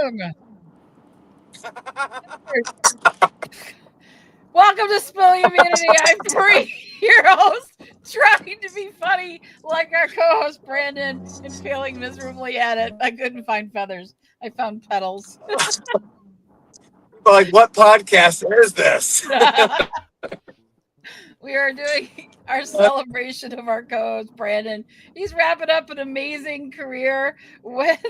Welcome to Spill Immunity. I'm Bree, your host, trying to be funny like our co-host Brandon and failing miserably at it. I couldn't find feathers. I found petals. Like, what podcast is this? We are doing our celebration of our co-host Brandon. He's wrapping up an amazing career with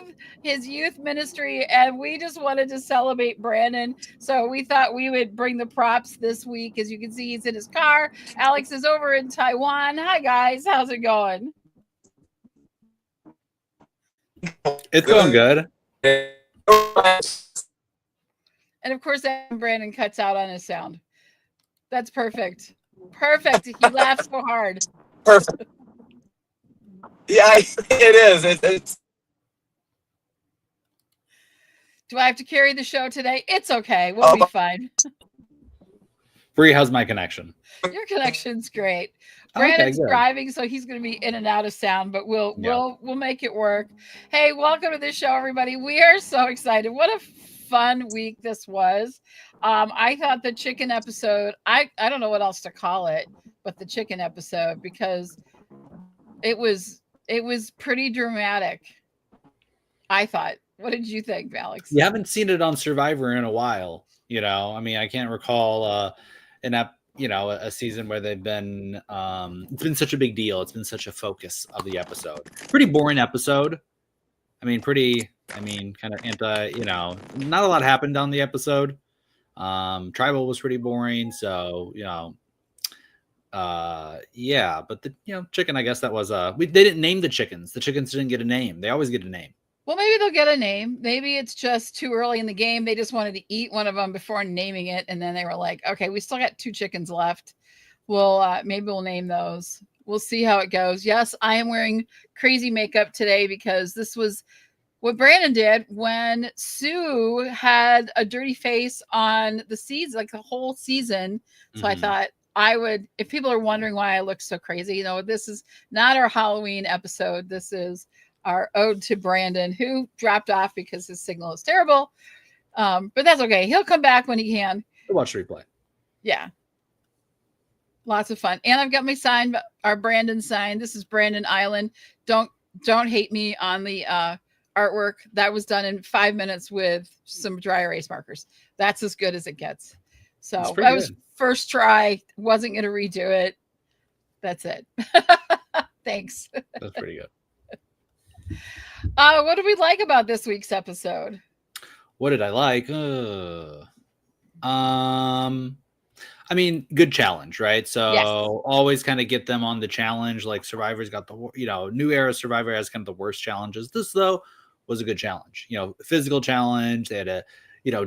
his youth ministry, and we just wanted to celebrate Brandon. So we thought we would bring the props this week. As you can see, he's in his car. Alex is over in Taiwan. Hi guys, how's it going? It's going good. And of course, Brandon cuts out on his sound. That's perfect. Perfect. He laughs so hard. Perfect. Yeah, it is. It's. Do I have to carry the show today? It's okay. We'll be fine. Bree, how's my connection? Your connection's great. Brandon's driving, so he's going to be in and out of sound, but we'll make it work. Hey, welcome to the show, everybody. We are so excited. What a fun week this was. I thought the chicken episode, I don't know what else to call it, but the chicken episode, because it was pretty dramatic. I thought. What did you think, Alex? You haven't seen it on Survivor in a while. I mean, I can't recall a season where they've been it's been such a big deal. It's been such a focus of the episode. Pretty boring episode. Kind of anti, not a lot happened on the episode. Tribal was pretty boring, so but the chicken, I guess that was they didn't name the chickens. The chickens didn't get a name. They always get a name. Well, maybe they'll get a name. Maybe it's just too early in the game. They just wanted to eat one of them before naming it, and then they were like, "Okay, we still got 2 chickens left. Maybe we'll name those. We'll see how it goes." Yes, I am wearing crazy makeup today because this was what Brandon did when Sue had a dirty face on the season, like the whole season. So I thought I would, if people are wondering why I look so crazy, this is not our Halloween episode. This is our ode to Brandon, who dropped off because his signal is terrible. But that's okay. He'll come back when he can. We'll watch the replay. Yeah. Lots of fun. And I've got my sign, our Brandon sign. This is Brandon Island. Don't hate me on the artwork. That was done in 5 minutes with some dry erase markers. That's as good as it gets. So that was first try. Wasn't going to redo it. That's it. Thanks. That's pretty good. What did we like about this week's episode? What did I like? Good challenge, right? So yes. Always kind of get them on the challenge. Like Survivor's got the, new era Survivor has kind of the worst challenges. This though was a good challenge. Physical challenge. They had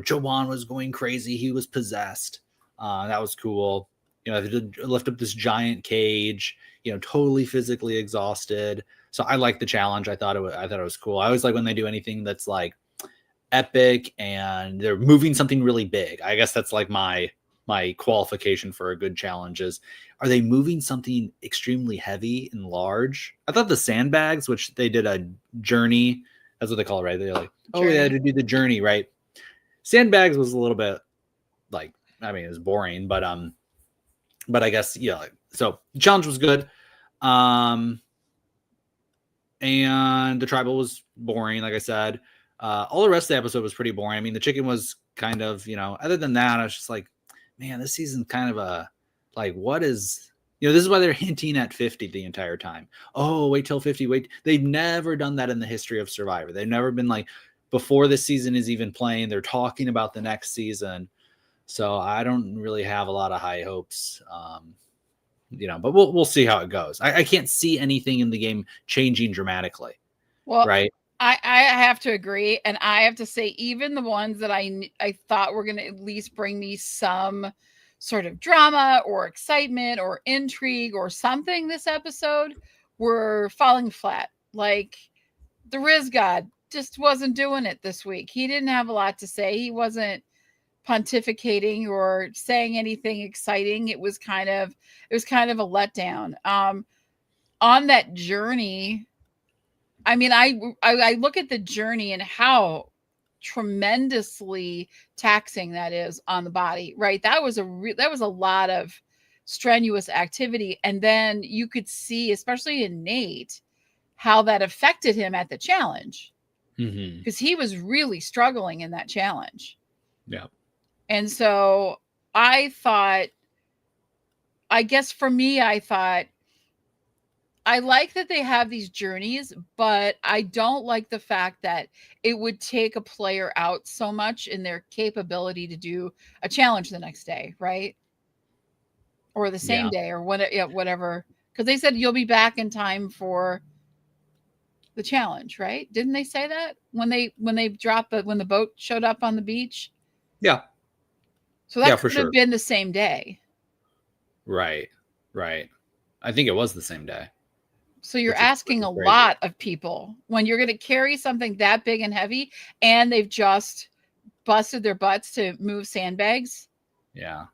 Joanne was going crazy. He was possessed. That was cool. They did lift up this giant cage. Totally physically exhausted. So I like the challenge. I thought it was cool. I always like when they do anything that's like epic and they're moving something really big. I guess that's like my qualification for a good challenge is, are they moving something extremely heavy and large? I thought the sandbags, which they did a journey, that's what they call it, right? They're like, they had to do the journey, right? Sandbags was a little bit like, it was boring, but I guess, so the challenge was good. And the tribal was boring, like I said. All the rest of the episode was pretty boring. The chicken was kind of, other than that, I was just like, man, this season's kind of what is, this is why they're hinting at 50 the entire time. Oh, wait till 50, wait. They've never done that in the history of Survivor. They've never been like, before this season is even playing, they're talking about the next season. So I don't really have a lot of high hopes. But we'll see how it goes. I can't see anything in the game changing dramatically. Well, right. I have to agree. And I have to say, even the ones that I thought were going to at least bring me some sort of drama or excitement or intrigue or something this episode were falling flat. Like the Riz God just wasn't doing it this week. He didn't have a lot to say. He wasn't pontificating or saying anything exciting. It was kind of a letdown. On that journey, I look at the journey and how tremendously taxing that is on the body, right? That was a lot of strenuous activity. And then you could see, especially in Nate, how that affected him at the challenge, because he was really struggling in that challenge. Yeah. And so I guess for me, I thought, I like that they have these journeys, but I don't like the fact that it would take a player out so much in their capability to do a challenge the next day, right? Or the same day, or whatever. Because they said you'll be back in time for the challenge, right? Didn't they say that when they dropped when the boat showed up on the beach? Yeah. So that could have been the same day. Right. I think it was the same day. So you're asking a lot of people when you're going to carry something that big and heavy, and they've just busted their butts to move sandbags. Yeah.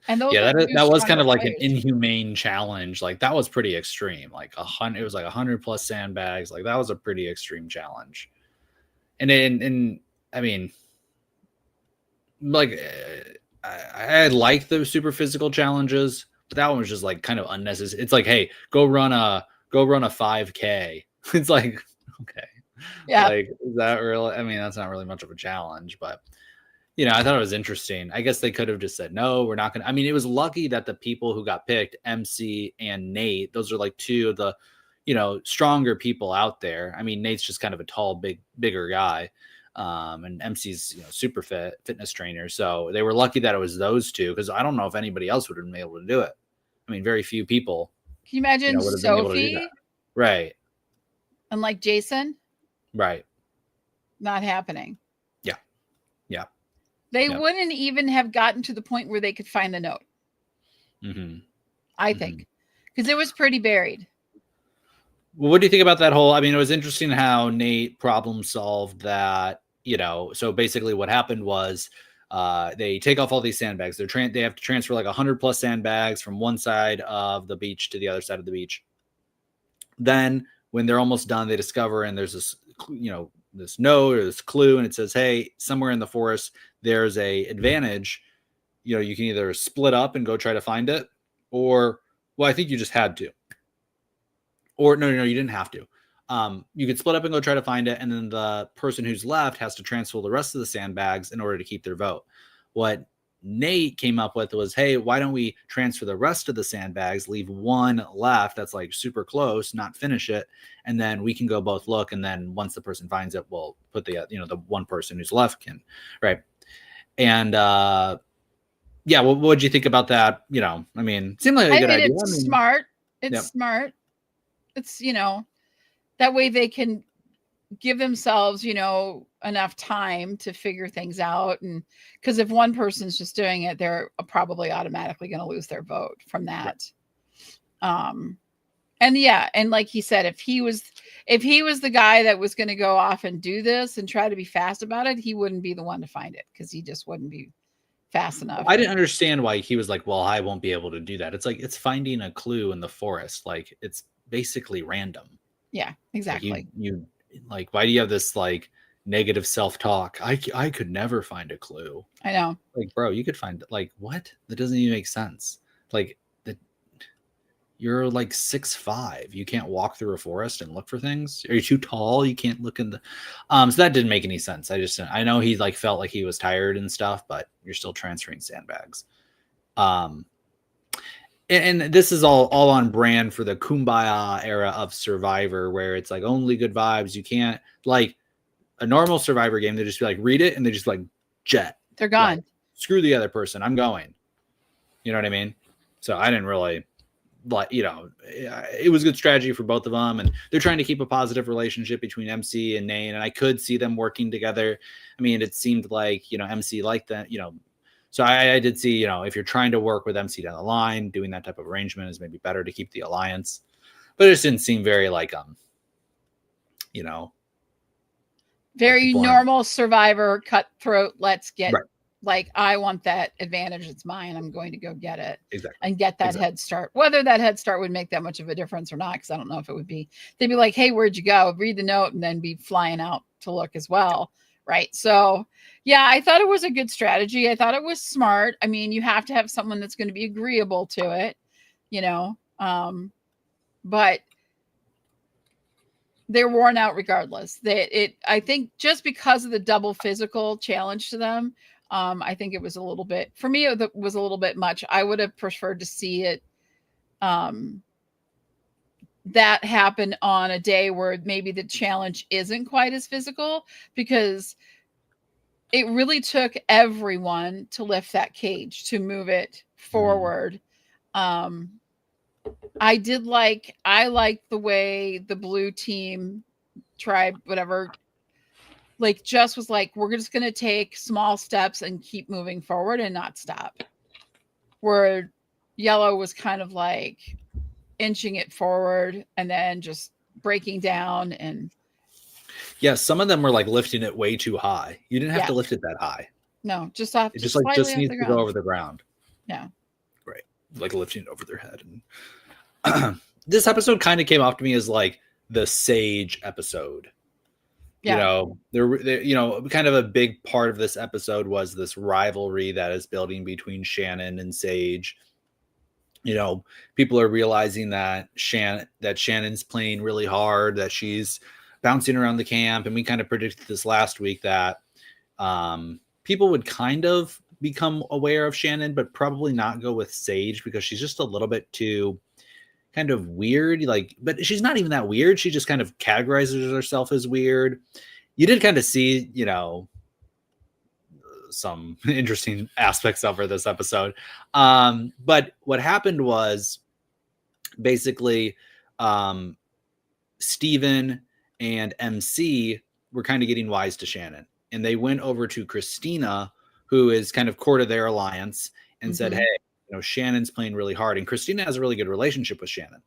And those that was kind of like an inhumane challenge. Like that was pretty extreme. Like it was like 100 plus sandbags. Like that was a pretty extreme challenge. And I mean, like I like those super physical challenges, but that one was just like kind of unnecessary. It's like, hey, go run a 5K. It's like, okay, yeah, like is that really? I mean, that's not really much of a challenge, but I thought it was interesting. I guess they could have just said, no, we're not going to. I mean, it was lucky that the people who got picked, MC and Nate, those are like two of the, stronger people out there. I mean, Nate's just kind of a tall, bigger guy. And MC's, super fitness trainer. So they were lucky that it was those two, because I don't know if anybody else would have been able to do it. I mean, very few people. Can you imagine would have been able to do that. Right. And like Jason? Right. Not happening. Yeah. They wouldn't even have gotten to the point where they could find the note. I think. Because it was pretty buried. Well, what do you think about that whole? I mean, it was interesting how Nate problem solved that. So basically, what happened was they take off all these sandbags. They have to transfer like 100 plus sandbags from one side of the beach to the other side of the beach. Then, when they're almost done, they discover, and there's this, this note or this clue, and it says, "Hey, somewhere in the forest, there's a advantage. You can either split up and go try to find it, or I think you just had to." Or no, you didn't have to. You could split up and go try to find it, and then the person who's left has to transfer the rest of the sandbags in order to keep their vote. What Nate came up with was, hey, why don't we transfer the rest of the sandbags, leave one left that's like super close, not finish it, and then we can go both look, and then once the person finds it, we'll put the the one person who's left can, right? And yeah, what would you think about that? I mean, it seemed like a good idea. It's smart. It's smart. It's, that way they can give themselves, enough time to figure things out. And because if one person's just doing it, they're probably automatically going to lose their vote from that. Right. And like he said, if he was the guy that was going to go off and do this and try to be fast about it, he wouldn't be the one to find it, because he just wouldn't be fast enough. I didn't understand why he was like, well, I won't be able to do that. It's like, it's finding a clue in the forest. Like, it's basically random. Yeah, exactly. Like you like, why do you have this like negative self-talk? I could never find a clue. I know. Like, bro, you could find, like, what? That doesn't even make sense. Like, you're like 6'5". You can't walk through a forest and look for things. Are you too tall? You can't look in the so that didn't make any sense. I know he like felt like he was tired and stuff, but you're still transferring sandbags. And this is all on brand for the Kumbaya era of Survivor, where it's like only good vibes. You can't, like a normal Survivor game, they just be like, read it, and they just like jet. They're gone. Like, screw the other person. I'm going. You know what I mean? So I didn't really, like, it was good strategy for both of them, and they're trying to keep a positive relationship between MC and Nate, and I could see them working together. I mean, it seemed like, MC liked that, so I did see, if you're trying to work with MC down the line, doing that type of arrangement is maybe better to keep the alliance. But it just didn't seem very like, very normal Survivor cutthroat. Let's get, right. Like, I want that advantage. It's mine. I'm going to go get it. Exactly. And get that head start. Whether that head start would make that much of a difference or not, because I don't know if it would be. They'd be like, hey, where'd you go? Read the note, and then be flying out to look as well. Right. So, yeah, I thought it was a good strategy. I thought it was smart. I mean, you have to have someone that's going to be agreeable to it, you know. But they're worn out regardless. I think just because of the double physical challenge to them, I think it was a little bit, for me, it was a little bit much. I would have preferred to see it that happen on a day where maybe the challenge isn't quite as physical, because it really took everyone to lift that cage, to move it forward. I liked the way the blue team, tribe, whatever, like just was like, we're just going to take small steps and keep moving forward and not stop. Where yellow was kind of like inching it forward and then just breaking down. And yeah, some of them were like lifting it way too high. You didn't have to lift it that high. No, just off. It just needs to go over the ground. Yeah. Right. Like lifting it over their head. And this episode kind of came off to me as like the Sage episode. Yeah. You know, there, you know, kind of a big part of this episode was this rivalry that is building between Shannon and Sage. You know, people are realizing that Shannon's playing really hard, that she's bouncing around the camp. And we kind of predicted this last week that people would kind of become aware of Shannon, but probably not go with Sage because she's just a little bit too kind of weird. Like, but she's not even that weird. She just kind of categorizes herself as weird. You did kind of see, you know, some interesting aspects of her this episode. But what happened was basically Steven and MC were kind of getting wise to Shannon, and they went over to Christina, who is kind of core to their alliance, and said, hey, you know, Shannon's playing really hard, and Christina has a really good relationship with Shannon.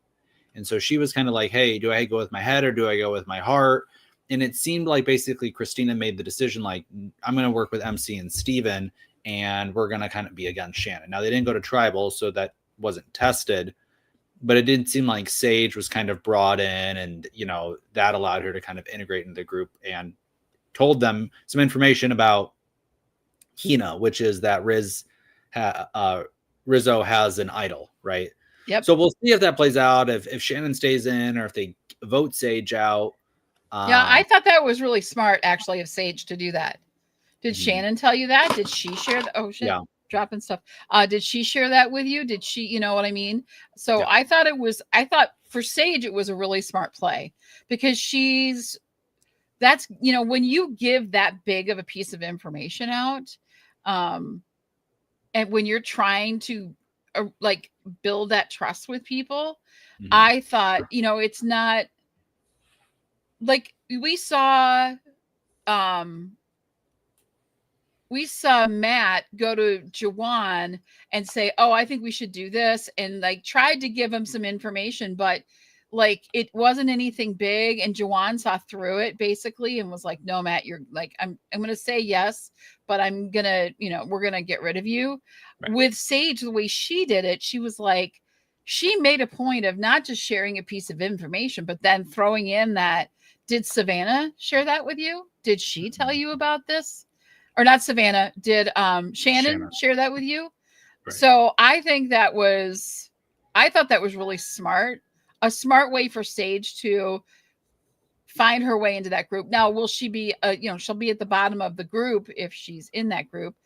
And so she was kind of like, hey, do I go with my head or do I go with my heart? And it seemed like basically Christina made the decision, like, I'm going to work with MC and Steven, and we're going to kind of be against Shannon. Now, they didn't go to tribal, so that wasn't tested, but it did seem like Sage was kind of brought in, and, you know, that allowed her to kind of integrate into the group and told them some information about Hina, which is that Rizzo has an idol, right? Yep. So we'll see if that plays out, if Shannon stays in or if they vote Sage out. Yeah, I thought that was really smart, actually, of Sage to do that. Did Shannon tell you that? Did she share that? Oh, shit. Yeah. Dropping stuff. Did she share that with you? Did she, you know what I mean? So yeah. I thought for Sage, it was a really smart play, because that's, you know, when you give that big of a piece of information out, and when you're trying to like build that trust with people, I thought, you know, it's not like we saw Matt go to Jawan and say, oh, I think we should do this, and like tried to give him some information, but like it wasn't anything big, and Jawan saw through it basically and was like, no, Matt, you're like, I'm gonna say yes, but I'm gonna, you know, we're gonna get rid of you. Right. With Sage, the way she did it, she was like, she made a point of not just sharing a piece of information, but then throwing in that, did Savannah share that with you? Did she tell you about this? Or not Savannah, did Shannon share that with you? Right. So I thought that was really smart. A smart way for Sage to find her way into that group. Now, will she be, you know, she'll be at the bottom of the group if she's in that group,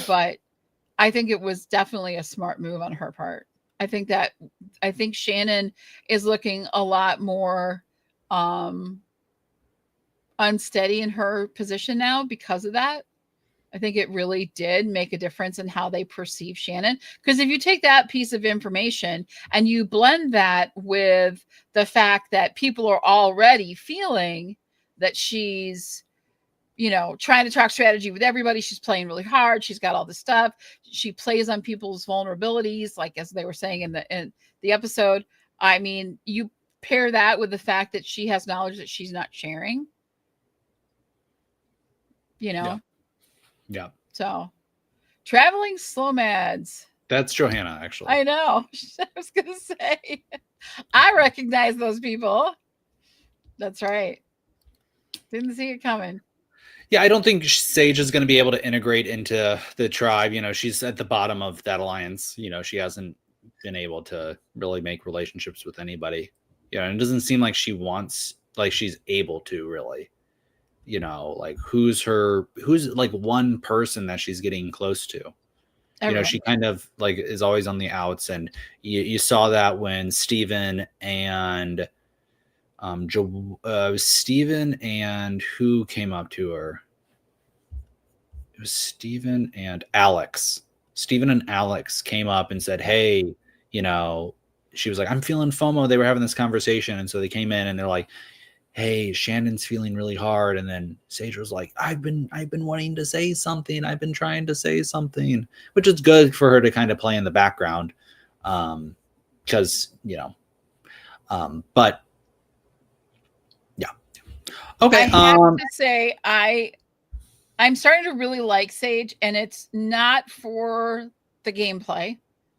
but I think it was definitely a smart move on her part. I think Shannon is looking a lot more unsteady in her position now because of that. I think it really did make a difference in how they perceive Shannon. Because if you take that piece of information and you blend that with the fact that people are already feeling that she's, you know, trying to talk strategy with everybody, she's playing really hard, she's got all this stuff, she plays on people's vulnerabilities, like as they were saying in the episode. I mean, you pair that with the fact that she has knowledge that she's not sharing, you know. Yeah. Yeah. So, traveling slow-mads. That's Johanna, actually. I know. I was going to say. I recognize those people. That's right. Didn't see it coming. Yeah, I don't think Sage is going to be able to integrate into the tribe. You know, she's at the bottom of that alliance. You know, she hasn't been able to really make relationships with anybody. You know, and it doesn't seem like she's able to really. You know, like who's like one person that she's getting close to. You know, Everyone. she kind of like is always on the outs, and you saw that when Steven and Steven and who came up to her? It was Steven and Alex. Steven and Alex came up and said, "Hey, you know," she was like, "I'm feeling FOMO." They were having this conversation, and so they came in and they're like, "Hey, Shannon's feeling really hard." And then Sage was like, I've been wanting to say something. I've been trying to say something," which is good for her to kind of play in the background. Because, you know, but yeah. Okay. I have to say, I'm starting to really like Sage, and it's not for the gameplay.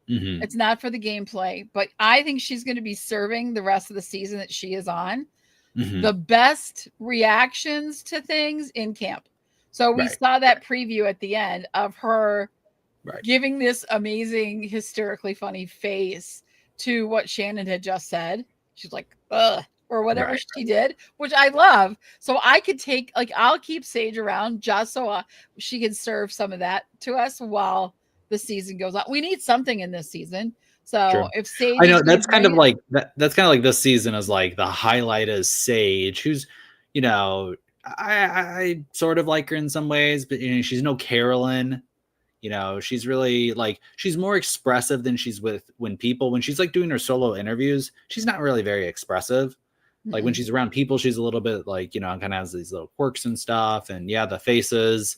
Mm-hmm. It's not for the gameplay, but I think she's going to be serving the rest of the season that she is on the best reactions to things in camp. So we saw that preview at the end of her giving this amazing, hysterically funny face to what Shannon had just said. She's like, ugh, or whatever she did, which I love. So I could take, like, I'll keep Sage around just so she can serve some of that to us while the season goes on. We need something in this season. So if Sage, I know that's kind of like that's kind of like this season is like the highlight is Sage, who's, you know, I sort of like her in some ways, but you know, she's no Carolyn. You know, she's really like she's more expressive than she's when she's like doing her solo interviews, she's not really very expressive. Like when she's around people, she's a little bit like, you know, kind of has these little quirks and stuff, and yeah, the faces,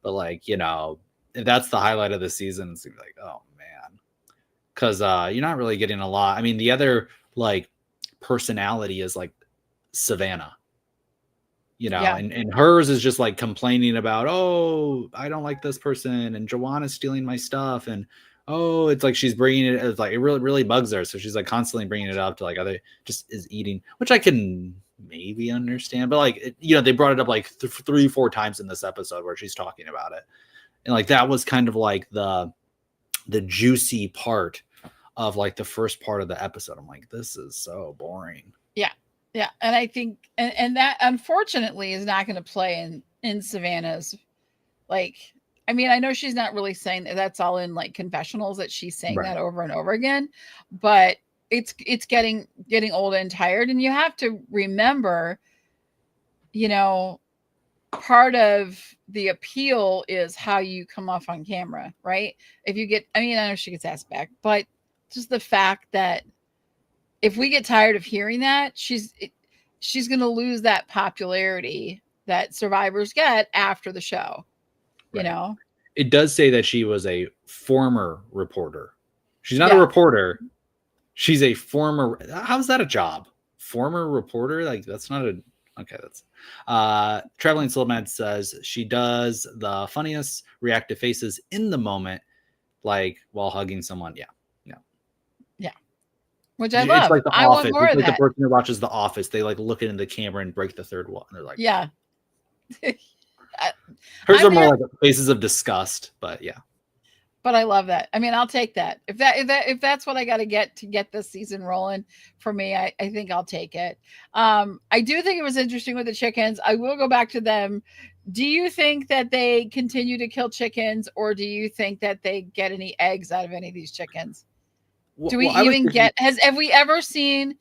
but like, you know, if that's the highlight of the season, it's like, oh man. Because you're not really getting a lot. I mean, the other like personality is like Savannah, you know, and hers is just like complaining about, oh, I don't like this person, and Joanna's stealing my stuff, and oh, it's like she's bringing it. It's like it really, really bugs her, so she's like constantly bringing it up to like other, just is eating, which I can maybe understand, but like you know, they brought it up like 3-4 times in this episode where she's talking about it, and like that was kind of like the juicy part of like the first part of the episode. I'm like, this is so boring. Yeah. And I think, and that unfortunately is not going to play in Savannah's, like, I mean, I know she's not really saying that, that's all in like confessionals that she's saying that over and over again, but it's getting old and tired. And you have to remember, you know, part of the appeal is how you come off on camera, right? If you get, I mean, I know she gets asked back, but just the fact that if we get tired of hearing that, she's going to lose that popularity that survivors get after the show. You know, it does say that she was a former reporter. She's not a reporter. She's a former. How's that a job? Former reporter? Like that's not a. Okay, that's Traveling Slowmad says she does the funniest reactive faces in the moment, like while hugging someone. Yeah. Which I love. It's like The I Office. want more it's of like that. the person who watches The Office. They like look into the camera and break the third wall. And they're like, yeah. Hers are more like faces of disgust, but yeah. But I love that. I mean, I'll take that. If that's what I got to get this season rolling for me, I think I'll take it. I do think it was interesting with the chickens. I will go back to them. Do you think that they continue to kill chickens, or do you think that they get any eggs out of any of these chickens? Do we even get, have we ever seen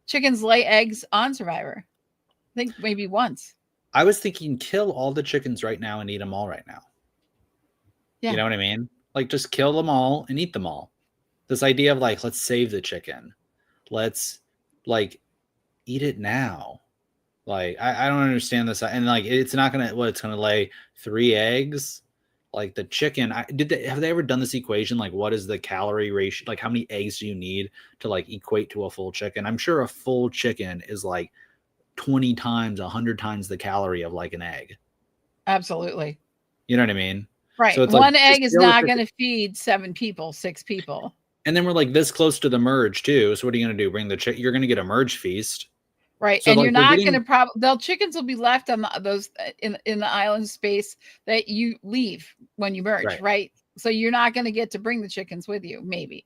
chickens lay eggs on Survivor? I think maybe once. I was thinking kill all the chickens right now and eat them all right now. Yeah. You know what I mean? Like just kill them all and eat them all. This idea of like, let's save the chicken. Let's like eat it now. Like, I don't understand this. And like, it's not going to, it's going to lay 3 eggs. Like the chicken, have they ever done this equation? Like what is the calorie ratio? Like how many eggs do you need to like equate to a full chicken? I'm sure a full chicken is like 20 times, 100 times the calorie of like an egg. Absolutely. You know what I mean? Right. So it's one egg is not going to feed 7 people, 6 people. And then we're like this close to the merge too. So what are you going to do? Bring the chicken? You're going to get a merge feast. Right. So And like you're they're not getting going to they'll chickens will be left on those in the island space that you leave when you merge. Right. So you're not going to get to bring the chickens with you. Maybe.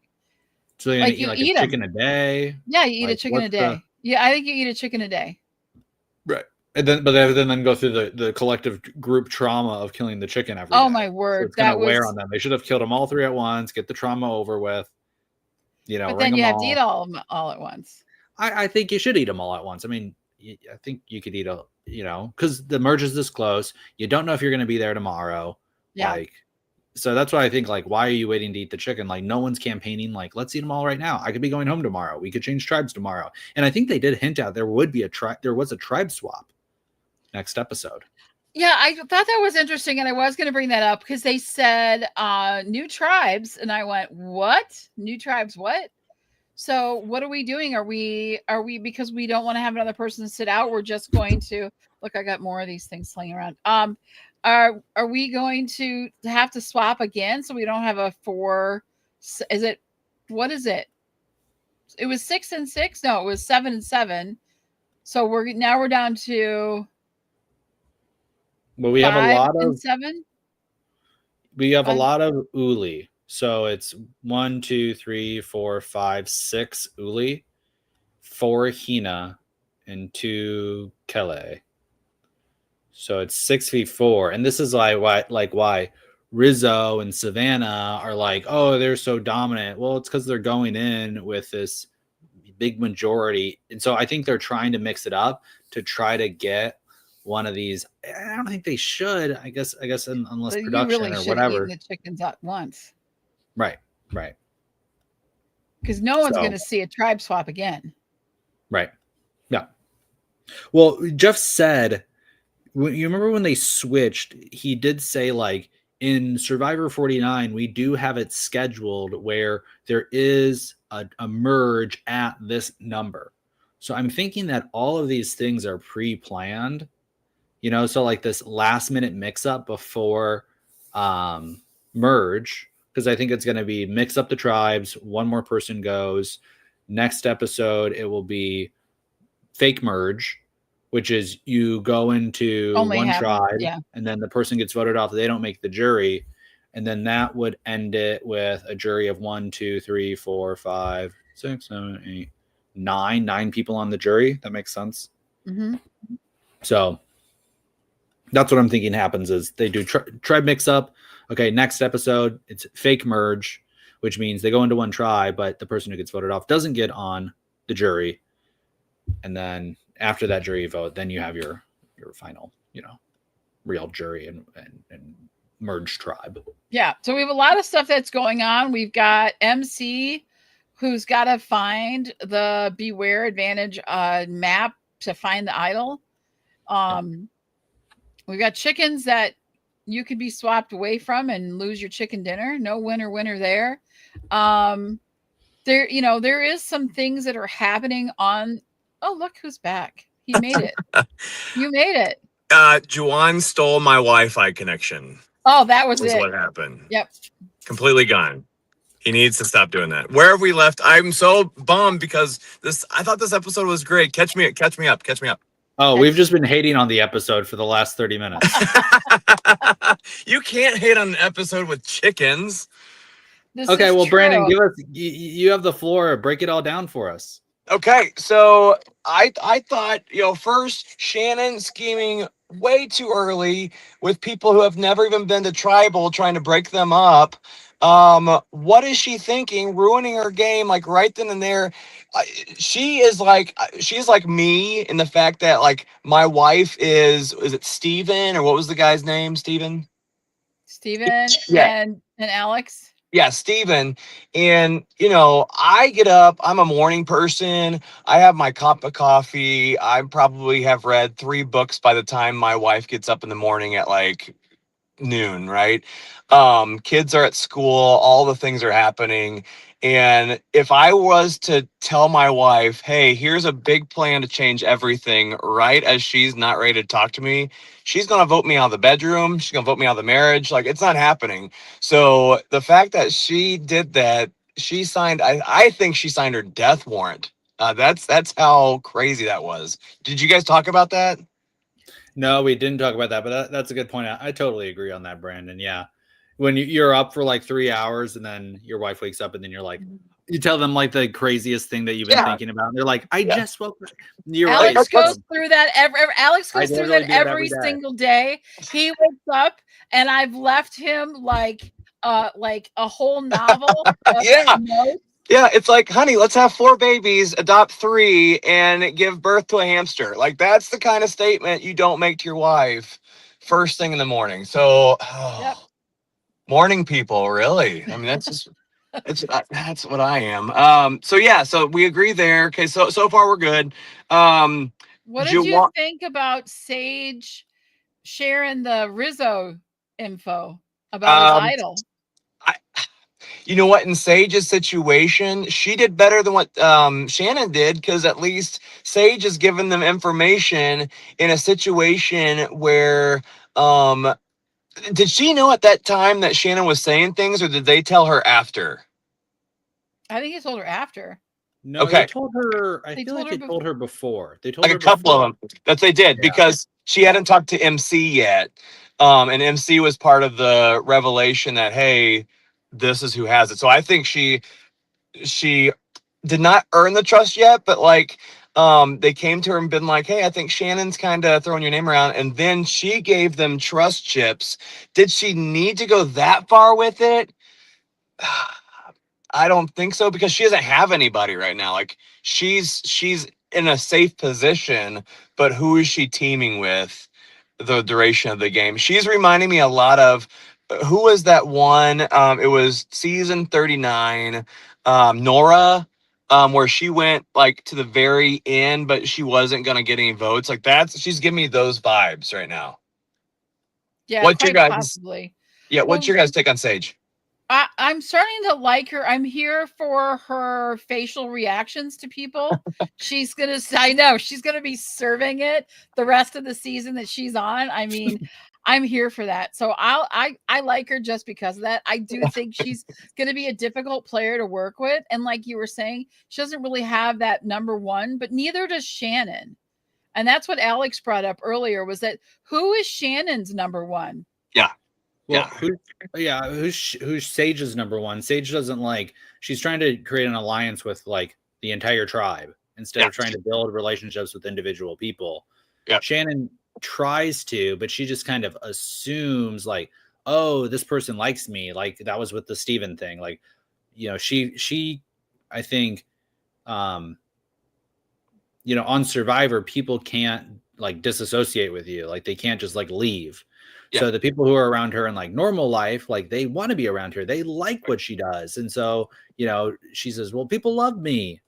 so they're gonna Like eat you like a eat chicken them. a day. Yeah. You eat a Like chicken a what's the day. Yeah. I think you eat a chicken a day. right? And then, but then go through the collective group trauma of killing the chicken every Oh day. my So word. it's gonna That wear was, on them. They should have killed them all three at once. Get the trauma over with. You know, but ring then you them have to eat all. all of them all at once. I think you should eat them all at once. I mean, I think you could eat because the merge is this close. You don't know if you're going to be there tomorrow. Yeah. Like, so that's why I think, like, why are you waiting to eat the chicken? Like, no one's campaigning, like, let's eat them all right now. I could be going home tomorrow. We could change tribes tomorrow. And I think they did hint out there was a tribe swap next episode. Yeah, I thought that was interesting, and I was going to bring that up because they said new tribes, and I went, "What? New tribes? What?" So, what are we doing? Are we because we don't want to have another person sit out? We're just going to look. I got more of these things slaying around. Are we going to have to swap again so we don't have a 4? Is it what is it? It was 6 and 6. No, it was 7 and 7. So we're down to. But we have a 5 lot and of 7. uli. So it's 1, 2, 3, 4, 5, 6 uli, 4 hina, and 2 kele. So it's 6v4, and this is why Rizzo and Savannah are like, oh, they're so dominant. Well, it's because they're going in with this big majority, and so I think they're trying to mix it up to try to get one of these. I don't think they should. I guess unless So production you really or should have whatever. eaten the chickens at once. Right. Because no one's So- going to see a tribe swap again. Right. Yeah. Well, Jeff said, you remember when they switched, he did say, like, in Survivor 49, we do have it scheduled where there is a merge at this number. So I'm thinking that all of these things are pre-planned, so like this last minute mix up before merge, because I think it's going to be mix up the tribes. One more person goes. Next episode, it will be fake merge, which is you go into Only one half, tribe, yeah. and then the person gets voted off. They don't make the jury. And then that would end it with a jury of 1, 2, 3, 4, 5, 6, 7, 8, 9 people on the jury. That makes sense. Mm-hmm. So that's what I'm thinking happens is they do tribe mix up. Okay, next episode, it's fake merge, which means they go into one tribe, but the person who gets voted off doesn't get on the jury. And then after that jury vote, then you have your final, real jury and merged tribe. Yeah. So we have a lot of stuff that's going on. We've got MC who's got to find the Beware Advantage map to find the idol. We've got chickens that you could be swapped away from and lose your chicken dinner. No winner there. There is some things that are happening on. Oh, look who's back. He made it. You made it. Juwan stole my Wi-Fi connection. Oh, that was Is it. what happened. Yep. Completely gone. He needs to stop doing that. Where have we left? I'm so bummed because I thought this episode was great. Catch me up. Oh, we've just been hating on the episode for the last 30 minutes. You can't hate on an episode with chickens. Okay, well, true. Brandon, you have the floor. Break it all down for us. Okay, so I thought, first Shannon scheming way too early with people who have never even been to tribal, trying to break them up. What is she thinking? Ruining her game, like right then and there. She's like me in the fact that, like, my wife is it Steven, or what was the guy's name? Steven, yeah. and Alex. Yeah, Steven. And, I get up, I'm a morning person. I have my cup of coffee. I probably have read 3 books by the time my wife gets up in the morning at like noon, right? Kids are at school, all the things are happening. And if I was to tell my wife, hey, here's a big plan to change everything, right as she's not ready to talk to me, she's going to vote me out of the bedroom. She's going to vote me out of the marriage. Like, it's not happening. So the fact that she did that, she signed, I think she signed her death warrant. That's how crazy that was. Did you guys talk about that? No, we didn't talk about that, but that's a good point. I totally agree on that, Brandon. Yeah. When you're up for like 3 hours and then your wife wakes up and then you're like, you tell them like the craziest thing that you've been thinking about. And they're like, I just woke up. You're Alex right. goes through that I literally do it every every day. single day. He wakes up and I've left him like a whole novel. Yeah. Notes. Yeah, it's like, honey, let's have 4 babies, adopt 3, and give birth to a hamster. Like, that's the kind of statement you don't make to your wife first thing in the morning. So, Yep. morning people, really. I mean, that's what I am. So yeah, so we agree there. Okay, so far we're good. What did you think about Sage sharing the Rizzo info about his idol? You know what? In Sage's situation, she did better than what Shannon did, because at least Sage has given them information in a situation where did she know at that time that Shannon was saying things, or did they tell her after? I think he told her after. No, okay. They told her. I feel like they told her before. They told like her a couple before. of them that they did, because she hadn't talked to MC yet. And MC was part of the revelation that, hey, this is who has it. So I think she did not earn the trust yet, but like they came to her and been like, hey, I think Shannon's kind of throwing your name around, and then she gave them trust chips. Did she need to go that far with it? I don't think so, because she doesn't have anybody right now. Like, she's in a safe position, but who is she teaming with the duration of the game? She's reminding me a lot of, who was that one? It was season 39, Nora, where she went like to the very end, but she wasn't gonna get any votes. Like, she's giving me those vibes right now. Yeah, What's your guys? possibly. Yeah, what's your guys' take on Sage? I'm starting to like her. I'm here for her facial reactions to people. I know she's gonna be serving it the rest of the season that she's on. I mean, I'm here for that. So I like her just because of that. I do think she's gonna be a difficult player to work with. And like you were saying, she doesn't really have that number one, but neither does Shannon. And that's what Alex brought up earlier, was that who is Shannon's number one? Yeah. Well, who's Sage's number one? Sage doesn't like. She's trying to create an alliance with like the entire tribe instead of trying to build relationships with individual people. Yeah. Shannon tries to, but she just kind of assumes like, oh, this person likes me. Like that was with the Steven thing. Like, you know, she, I think, on Survivor, people can't like disassociate with you. Like they can't just like leave. Yeah. So the people who are around her in like normal life, like they want to be around her. They like what she does. And so, she says, well, people love me.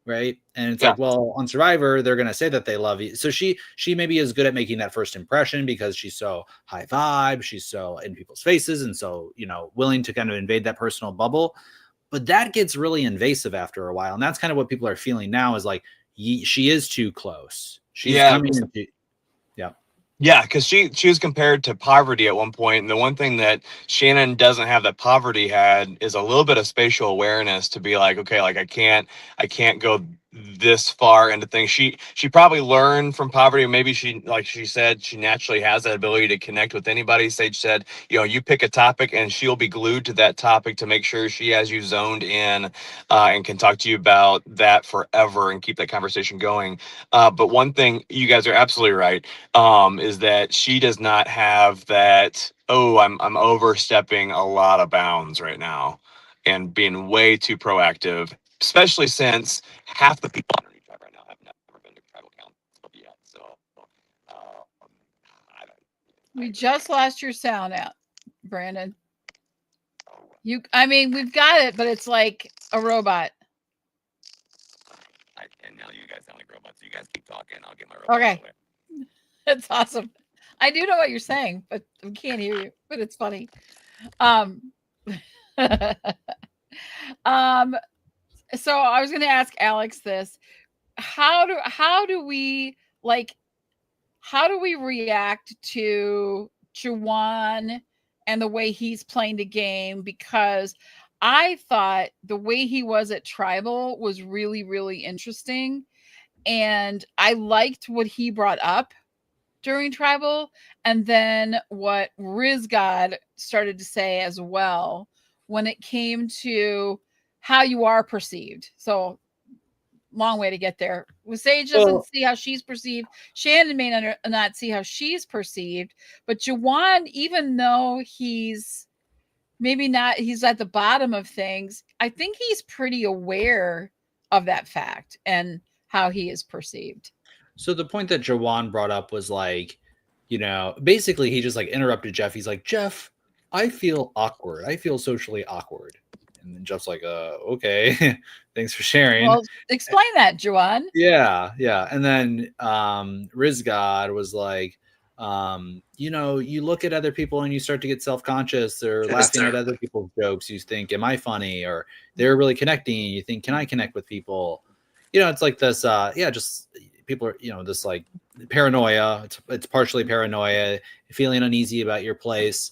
Right. And it's like, well, on Survivor, they're going to say that they love you. So she maybe is good at making that first impression because she's so high vibe. She's so in people's faces. And so, willing to kind of invade that personal bubble. But that gets really invasive after a while. And that's kind of what people are feeling now is like, she is too close. She's coming into, yeah, because she was compared to poverty at one point, and the one thing that Shannon doesn't have that poverty had is a little bit of spatial awareness to be like, okay, like I can't go this far into things. She probably learned from poverty, or maybe she, like she said, she naturally has that ability to connect with anybody. Sage said, you pick a topic and she'll be glued to that topic to make sure she has you zoned in and can talk to you about that forever and keep that conversation going. But one thing, you guys are absolutely right, is that she does not have that, oh, I'm overstepping a lot of bounds right now and being way too proactive, especially since half the people on our new tribe right now have never been to tribal council yet. So we just lost your sound out, Brandon. We've got it, but it's like a robot. And now you guys sound like robots. You guys keep talking. I'll get my robot. Okay. That's awesome. I do know what you're saying, but we can't hear you. But it's funny. So I was going to ask Alex this: how do we react to Juwan and the way he's playing the game? Because I thought the way he was at Tribal was really, really interesting. And I liked what he brought up during Tribal. And then what Riz God started to say as well when it came to how you are perceived. So long way to get there. Sage doesn't see how she's perceived. Shannon may not see how she's perceived. But Jawan, even though he's maybe not, he's at the bottom of things, I think he's pretty aware of that fact and how he is perceived. So the point that Jawan brought up was like, basically he just like interrupted Jeff. He's like, Jeff, I feel awkward. I feel socially awkward. And then Jeff's like, okay, thanks for sharing. Well, explain that, Jawan. Yeah. And then Rizgod was like, you look at other people and you start to get self-conscious or laughing at other people's jokes. You think, am I funny? Or they're really connecting. You think, can I connect with people? It's like this, just people are, this like paranoia. It's partially paranoia, feeling uneasy about your place.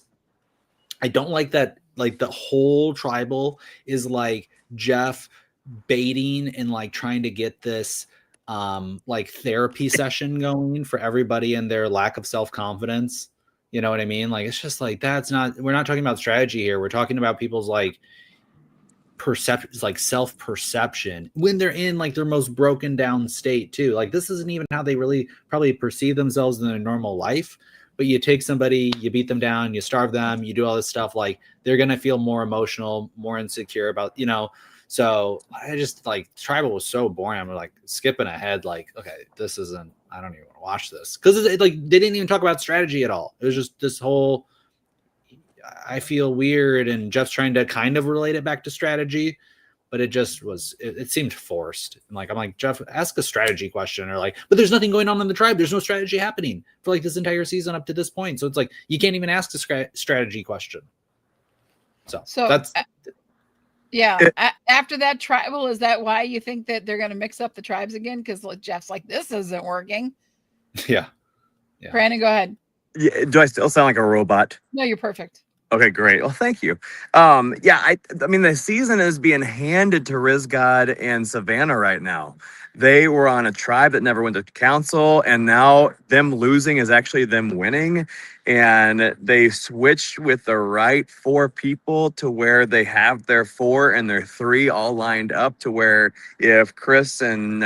I don't like that. Like the whole Tribal is like Jeff baiting and like trying to get this like therapy session going for everybody and their lack of self-confidence. You know what I mean? Like, it's just like, we're not talking about strategy here. We're talking about people's like perception, like self-perception when they're in like their most broken down state too. Like, this isn't even how they really probably perceive themselves in their normal life. But you take somebody, you beat them down, you starve them, you do all this stuff, like they're going to feel more emotional, more insecure about, so I just like Tribal was so boring. I'm like skipping ahead. Like, okay, this isn't, I don't even want to watch this. Cause it, like, they didn't even talk about strategy at all. It was just this whole, I feel weird. And Jeff's trying to kind of relate it back to strategy, but it just was, it seemed forced. And like, I'm like, Jeff, ask a strategy question, or like, but there's nothing going on in the tribe. There's no strategy happening for like this entire season up to this point. So it's like, you can't even ask a strategy question. So that's, yeah. After that Tribal, is that why you think that they're going to mix up the tribes again? Because Jeff's like, this isn't working. Yeah. Brandon, go ahead. Yeah, do I still sound like a robot? No, you're perfect. Okay, great. Well, thank you. I mean, the season is being handed to Rizgod and Savannah right now. They were on a tribe that never went to council, and now them losing is actually them winning. And they switched with the right 4 people to where they have their 4 and their 3 all lined up to where if Chris and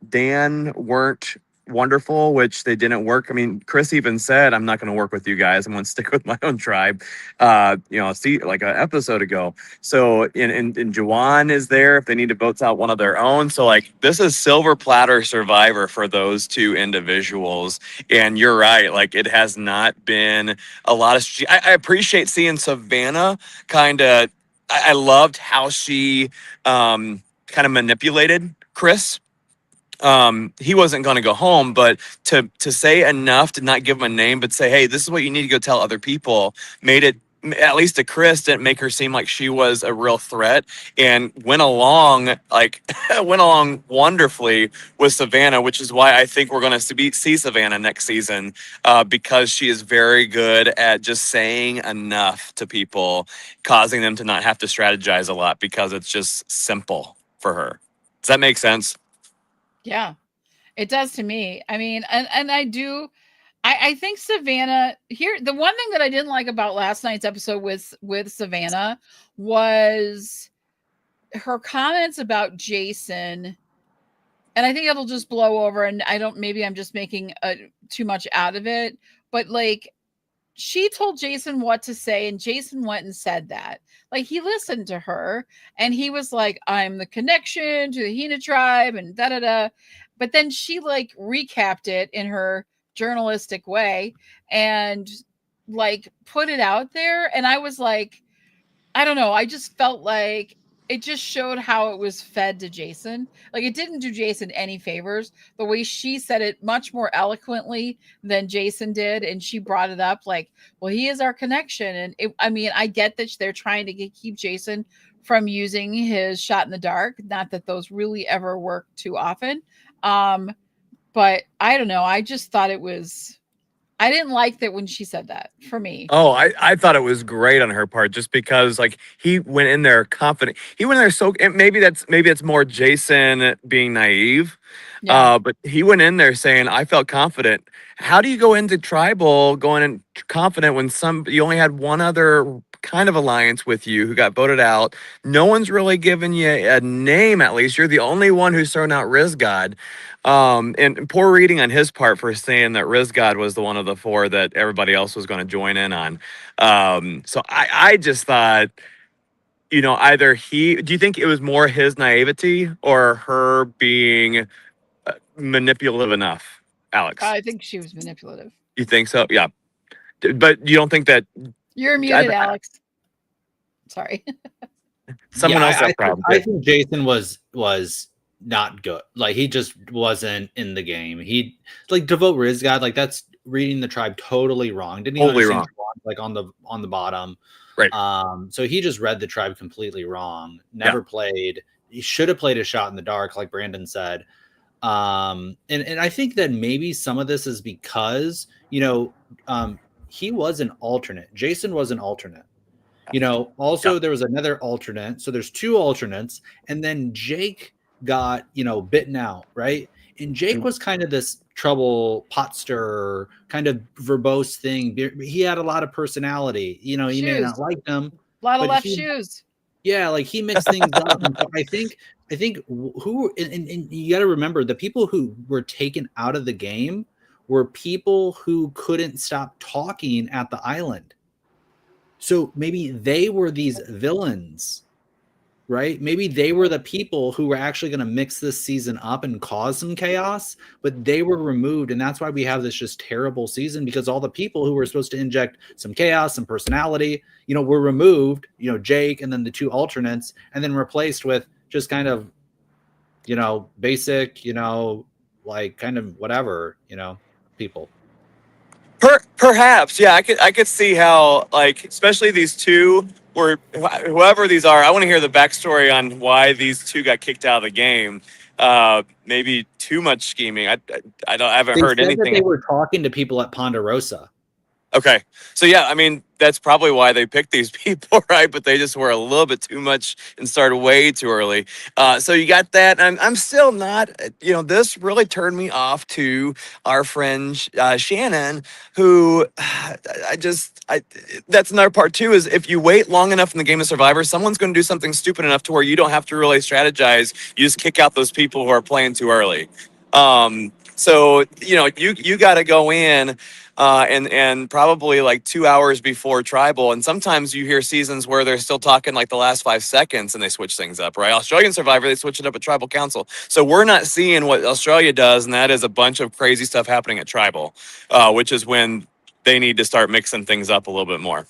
Dan weren't wonderful, which they didn't work. I mean, Chris even said, I'm not going to work with you guys. I'm going to stick with my own tribe, see, like an episode ago. So, and Jawan is there if they need to vote out one of their own. So, like, this is silver platter Survivor for those 2 individuals. And you're right. Like, it has not been a lot of, I appreciate seeing Savannah kind of, I loved how she kind of manipulated Chris. He wasn't going to go home, but to say enough to not give him a name, but say, hey, this is what you need to go tell other people, made it, at least to Chris, didn't make her seem like she was a real threat, and went along wonderfully with Savannah, which is why I think we're going to see Savannah next season, because she is very good at just saying enough to people, causing them to not have to strategize a lot because it's just simple for her. Does that make sense? Yeah, it does to me. I mean, and I think Savannah here, the one thing that I didn't like about last night's episode with Savannah was her comments about Jason. And I think it'll just blow over, and maybe I'm just making too much out of it, but like, she told Jason what to say, and Jason went and said that. Like, he listened to her, and he was like, I'm the connection to the Hina tribe, and da-da-da. But then she, like, recapped it in her journalistic way and, like, put it out there. And I was like, I don't know. I just felt like it just showed how it was fed to Jason. Like, it didn't do Jason any favors. The way she said it much more eloquently than Jason did. And she brought it up like, well, he is our connection. And I mean, I get that they're trying to keep Jason from using his shot in the dark. Not that those really ever work too often. But I don't know. I just thought it was, I didn't like that when she said that, for me. Oh, I thought it was great on her part, just because like he went in there confident. He went in there so, and maybe it's more Jason being naive. Yeah. But he went in there saying, I felt confident. How do you go into tribal going in confident when you only had one other kind of alliance with you who got voted out? No one's really given you a name, at least. You're the only one who's thrown out Riz God. And poor reading on his part for saying that Riz God was the one of the four that everybody else was going to join in on. So I just thought, either do you think it was more his naivety or her being manipulative enough, Alex? I think she was manipulative. You think so? Yeah. But you don't think that You're muted, Alex. Sorry. Someone else has problems. I think Jason was not good. Like, he just wasn't in the game. He like to vote Riz God, like that's reading the tribe totally wrong. Didn't he totally wrong. Like on the bottom. Right. So he just read the tribe completely wrong. Never played. He should have played a shot in the dark, like Brandon said. And I think that maybe some of this is because, he was an alternate. Jason was an alternate. Also there was another alternate. So there's two alternates. And then Jake got, bitten out, right? And Jake was kind of this trouble pot stirrer, kind of verbose thing. He had a lot of personality. You may not like them. A lot of left shoes. Yeah, like he mixed things up. And so I think who and you got to remember, the people who were taken out of the game were people who couldn't stop talking at the island. So maybe they were these villains, right? Maybe they were the people who were actually going to mix this season up and cause some chaos, but they were removed. And that's why we have this just terrible season, because all the people who were supposed to inject some chaos, some personality, were removed, Jake and then the two alternates, and then replaced with just kind of, basic, like kind of whatever, people. Perhaps, yeah, I could see how, like, especially these two, or whoever these are. I want to hear the backstory on why these two got kicked out of the game. Maybe too much scheming. I haven't heard anything. That they were talking to people at Ponderosa. Okay, so yeah, I mean, that's probably why they picked these people, right? But they just were a little bit too much and started way too early. So you got that. I'm still not, this really turned me off to our friend Shannon, who that's another part too, is if you wait long enough in the game of Survivor, someone's going to do something stupid enough to where you don't have to really strategize. You just kick out those people who are playing too early. So, you got to go in and probably like 2 hours before tribal. And sometimes you hear seasons where they're still talking like the last 5 seconds and they switch things up, right? Australian Survivor, they switch it up at Tribal Council. So we're not seeing what Australia does, and that is a bunch of crazy stuff happening at Tribal, which is when they need to start mixing things up a little bit more.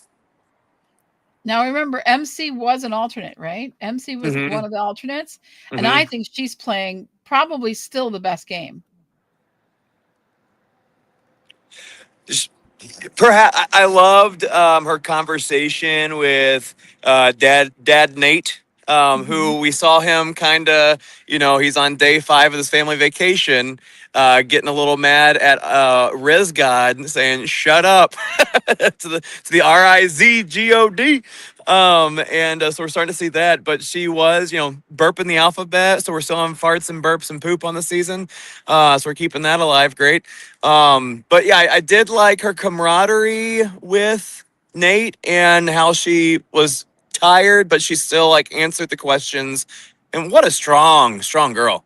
Now, remember, MC was an alternate, right? MC was one of the alternates. And I think she's playing probably still the best game. Perhaps I loved her conversation with Dad Nate, who we saw him kind of, he's on day 5 of his family vacation, getting a little mad at Riz God, saying "shut up" to the RIZGOD. So we're starting to see that, but she was, burping the alphabet. So we're still on farts and burps and poop on the season. So we're keeping that alive. Great. But yeah, I did like her camaraderie with Nate and how she was tired, but she still like answered the questions. And what a strong girl.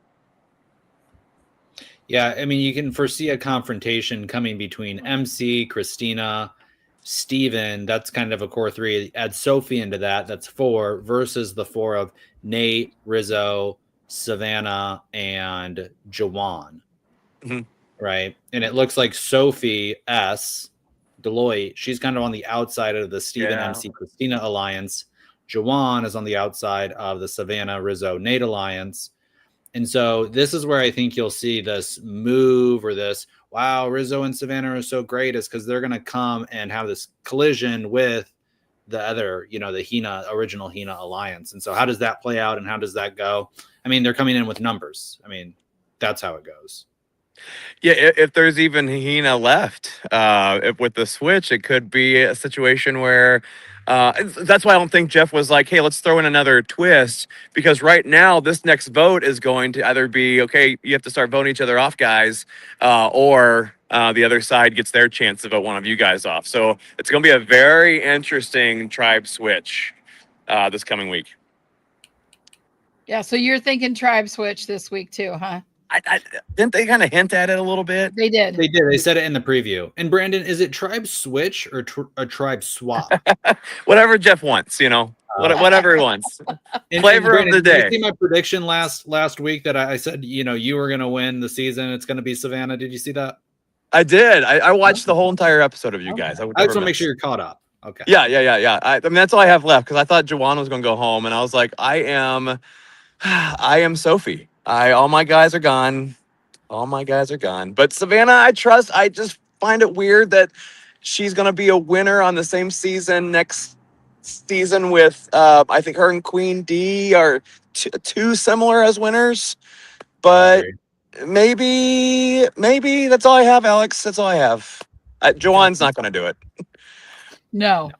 Yeah. I mean, you can foresee a confrontation coming between MC, Christina, Steven, that's kind of a core 3. Add Sophie into that, that's 4, versus the 4 of Nate, Rizzo, Savannah, and Jawan. Right? And it looks like Sophie S, Deloitte, she's kind of on the outside of the Steven, MC, Christina alliance. Jawan is on the outside of the Savannah, Rizzo, Nate alliance. And so this is where I think you'll see this move, or this, wow, Rizzo and Savannah are so great, is because they're going to come and have this collision with the other, the original Hina alliance. And so how does that play out and how does that go? I mean, they're coming in with numbers. I mean, that's how it goes. Yeah, if there's even Hina left, if with the switch, it could be a situation where that's why I don't think Jeff was like, "Hey, let's throw in another twist," because right now this next vote is going to either be okay, you have to start voting each other off, guys, or the other side gets their chance to vote one of you guys off. So it's going to be a very interesting tribe switch this coming week. Yeah, so you're thinking tribe switch this week too, huh? I didn't they kind of hint at it a little bit? They did. They did. They said it in the preview. And Brandon, is it tribe switch or a tribe swap? Whatever Jeff wants, whatever he wants. Flavor Brandon, of the day. Did you see my prediction last week that I said, you were going to win the season? It's going to be Savannah. Did you see that? I did. I watched the whole entire episode of you guys. I just want to make sure you're caught up. Okay. Yeah. I mean, that's all I have left because I thought Jawan was going to go home, and I was like, I am Sophie. All my guys are gone. All my guys are gone. But Savannah, I trust. I just find it weird that she's going to be a winner on the same season next season with, I think her and Queen D are too similar as winners. But maybe that's all I have, Alex. That's all I have. Jawan's not going to do it. No.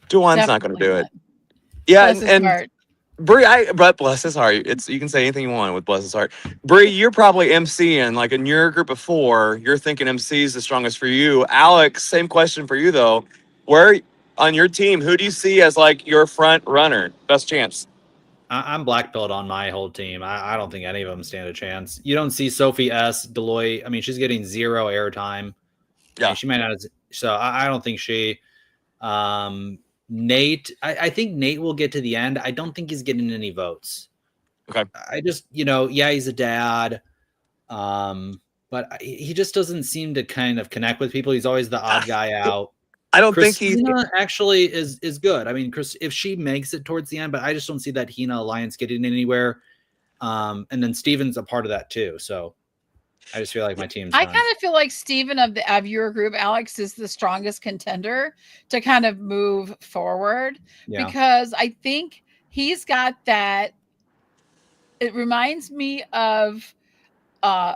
Jawan's not going to do it. Yeah, and Bree, but bless his heart. You can say anything you want with bless his heart. Bree, you're probably MCing, like in your group of 4, you're thinking MC is the strongest for you. Alex, same question for you though. Where on your team, who do you see as like your front runner? Best chance? I'm black belt on my whole team. I don't think any of them stand a chance. You don't see Sophie S. Deloitte. I mean, she's getting 0 airtime. Yeah, I mean, she might not. So I don't think she. Nate, I think Nate will get to the end. I don't think he's getting any votes. Okay. I just, he's a dad. But he just doesn't seem to kind of connect with people. He's always the odd guy out. I don't Christina think he actually is good. I mean, Chris, if she makes it towards the end, but I just don't see that Hina alliance getting anywhere. And then Steven's a part of that too. So I just feel like my team's I kind of feel like Steven of your group, Alex, is the strongest contender to kind of move forward because I think he's got that. It reminds me of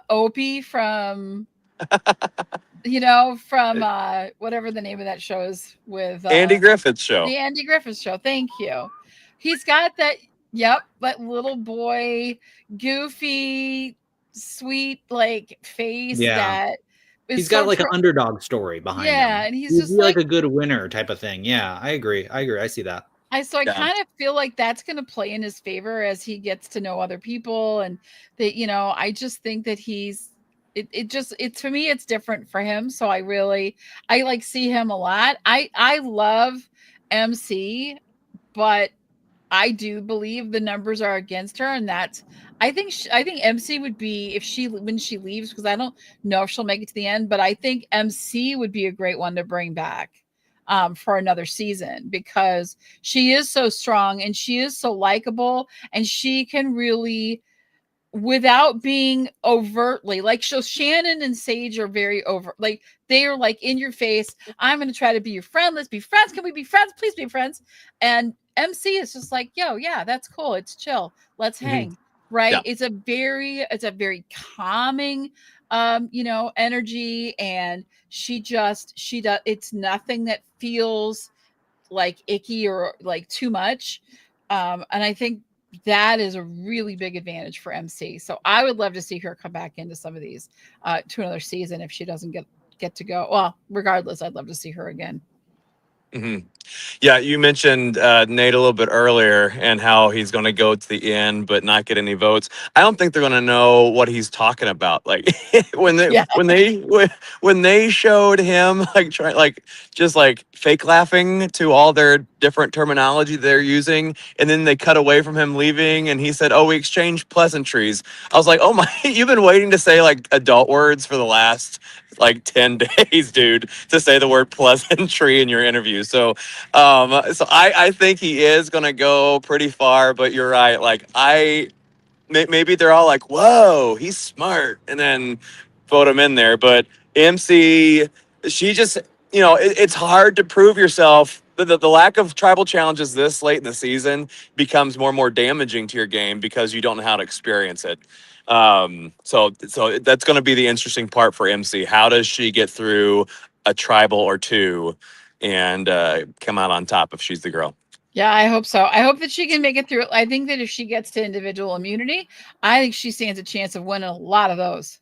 Opie from whatever the name of that show is with Andy Griffith's show. The Andy Griffith Show. Thank you. He's got that. Yep, that little boy, goofy, sweet like face that he's got like an underdog story behind him. And he's just like a good winner type of thing. Yeah, I agree. I see that. I kind of feel like that's going to play in his favor as he gets to know other people, and that I just think that he's to me it's different for him. So I like see him a lot. I love MC, but I do believe the numbers are against her, and that's I think MC would be when she leaves, because I don't know if she'll make it to the end, but I think MC would be a great one to bring back for another season, because she is so strong and she is so likable, and she can really, without being overtly like, so Shannon and Sage are very over, like they are like in your face. I'm going to try to be your friend. Let's be friends. Can we be friends? Please be friends. And MC is just like, yo, yeah, that's cool. It's chill. Let's hang. Right. Yeah. It's a very calming, energy. And she does, it's nothing that feels like icky or like too much. And I think that is a really big advantage for MC. So I would love to see her come back into some of these to another season if she doesn't get to go. Well, regardless, I'd love to see her again. Mm-hmm. Yeah, you mentioned Nate a little bit earlier and how he's going to go to the end but not get any votes. I don't think they're going to know what he's talking about. Like when they showed him just fake laughing to all their different terminology they're using, and then they cut away from him leaving, and he said, "Oh, we exchanged pleasantries." I was like, "Oh my, you've been waiting to say like adult words for the last like 10 days, dude, to say the word pleasantry in your interview." So I think he is going to go pretty far, but you're right. Like maybe they're all like, whoa, he's smart, and then vote him in there. But MC, she just, it's hard to prove yourself the lack of tribal challenges this late in the season becomes more and more damaging to your game because you don't know how to experience it. So that's going to be the interesting part for MC. How does she get through a tribal or two and come out on top if she's the girl? Yeah, I hope so. I hope that she can make it through. I think that if she gets to individual immunity, I think she stands a chance of winning a lot of those.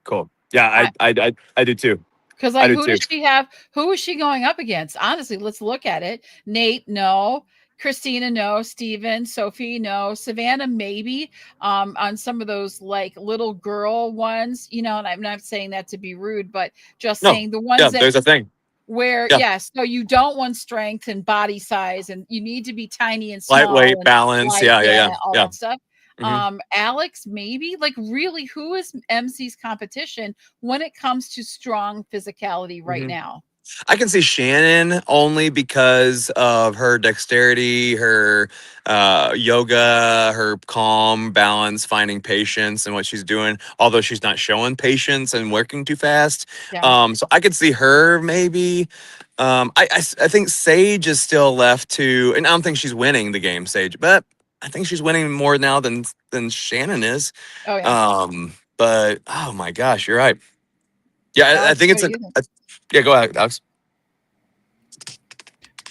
Cool. Yeah, I do too. Because like, who does she have? Who is she going up against? Honestly, let's look at it. Nate, no. Christina, no. Steven, Sophie, no. Savannah, maybe. On some of those like little girl ones, you know, and I'm not saying that to be rude, but just saying the ones that there's a thing where yes, so you don't want strength and body size, and you need to be tiny and small, lightweight, and balance, all that stuff. Alex, maybe, like, really, who is MC's competition when it comes to strong physicality right now? I can see Shannon only because of her dexterity, her yoga, her calm, balance, finding patience and what she's doing, although she's not showing patience and working too fast. So I could see her maybe. I think Sage is still left to, and I don't think she's winning the game, Sage, but I think she's winning more now than Shannon is. Oh yeah. But oh my gosh, you're right. Yeah, Alex, I think it's yeah. Go ahead, Alex.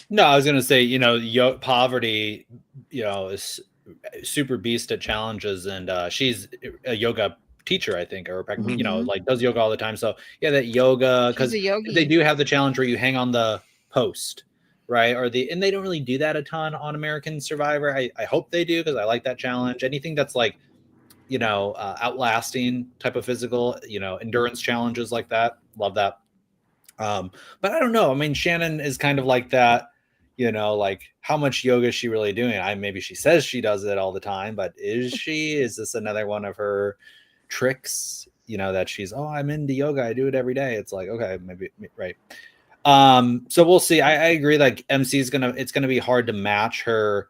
No, I was gonna say, you know, poverty, you know, is super beast at challenges, and she's a yoga teacher, I think, or you know, like does yoga all the time. So yeah, that yoga, because they do have the challenge where you hang on the post, right? And they don't really do that a ton on American Survivor. I hope they do, because I like that challenge. Anything that's like, you know, outlasting type of physical, you know, endurance challenges like that, love that. But I don't know. I mean, Shannon is kind of like that, you know, like how much yoga is she really doing? Maybe she says she does it all the time, but is she? Is this another one of her tricks? You know, that she's, oh, I'm into yoga, I do it every day. It's like, okay, maybe, right. So we'll see. I agree. Like MC is it's gonna be hard to match her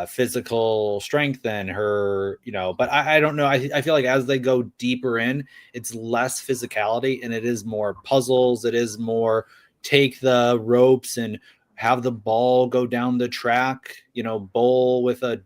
physical strength and her, you know, but I don't know. I feel like as they go deeper in, it's less physicality and it is more puzzles. It is more take the ropes and have the ball go down the track, you know, bowl with a